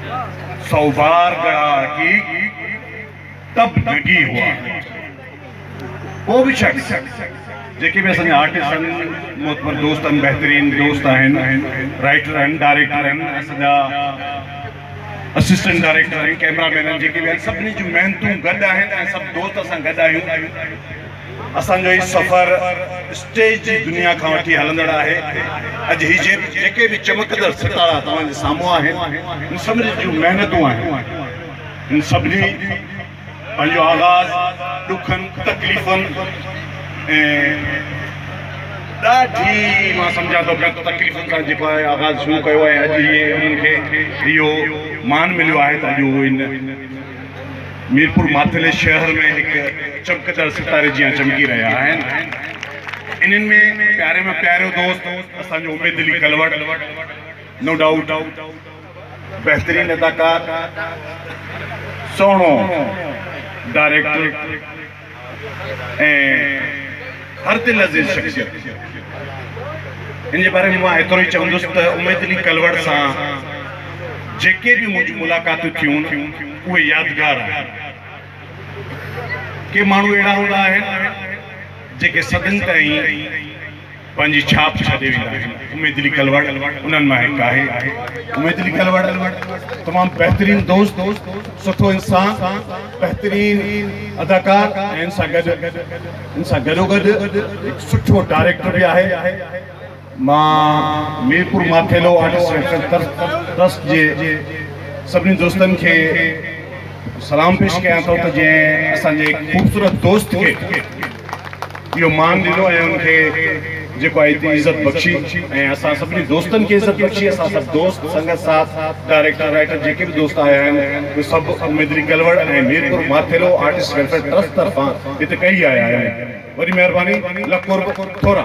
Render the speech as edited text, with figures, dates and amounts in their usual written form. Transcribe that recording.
100 बार गढ़ा की तब नगी हुआ वो भी शख्स जेके भी असांजा आर्टिस्ट आहिनि मोतबर दोस्त आहिनि बेहतरीन दोस्त आहिनि राइटर आहिनि डायरेक्टर आहिनि असांजा असिस्टेंट डायरेक्टर आहिनि कैमरामैन आहिनि जेके बि आहिनि सभिनी जूं महिनतूं गॾु आहिनि ऐं सभु दोस्त असां गॾु आहियूं असांजो ही सफ़र स्टेज जी दुनिया खां वठी हलंदड़ आहे अॼु ही जेके बि चमकंदड़ सितारा तव्हांजे साम्हूं आहिनि इन सभिनी जूं महिनतूं आहिनि इन सभिनी पंहिंजो आगाज़ ॾुखनि तकलीफ़ुनि ऐं ॾाढी मां सम्झां थो पिया तकलीफ़ुनि सां जेको आहे आगाज़ शुरू कयो आहे अॼु इहे उन्हनि खे इहो मान मिलियो आहे त अॼु उहो इन मीरपुर माथले शहर में एक चमकदड़ सितारे जियां चमकी रहा है इन्हनि में प्यारे में प्यारो दोस्त असांजो उमेद अली कलवड़ नो डाउट बेहतरीन अदाकार सोनो डायरेक्टर हर दिल अज़ीज़ शख्सियत इन जे बारे में मां एतिरो ई चवंदुसि त उमेद अली कलवड़ सां जेके भी मुझ मुलाकातूं थियूं उहे यादगार आहिनि के माण्हू अहिड़ा हूंदा आहिनि जेके सदियुनि ताईं पंहिंजी छाप छॾे वेंदा आहिनि उमेद अली कलवड़ उन्हनि मां हिकु आहे उमेद अली कलवड़ तमामु बहितरीन दोस्त सुठो इंसान बहितरीन अदाकार ऐं इन सां गॾोगॾु हिकु सुठो डायरेक्टर बि आहे मां Mirpur Mathelo artist welfare trust जे सभिनी दोस्तनि खे सलाम पेश कयां थो त जंहिं असांजे ख़ूबसूरत दोस्त खे इहो मान ॾिनो ऐं उनखे जेको आहे इज़त बख़्शी ऐं असां सभिनी दोस्तनि खे इज़त बख़्शी असां सभु दोस्त संगत साथ डायरेक्टर राइटर जेके बि दोस्त आया आहिनि उहे सभु उमेद अली कलवड़ ऐं Mirpur Mathelo artist welfare trust तरफ़ां हिते कई आया आहिनि वरी महिरबानी लख थोरा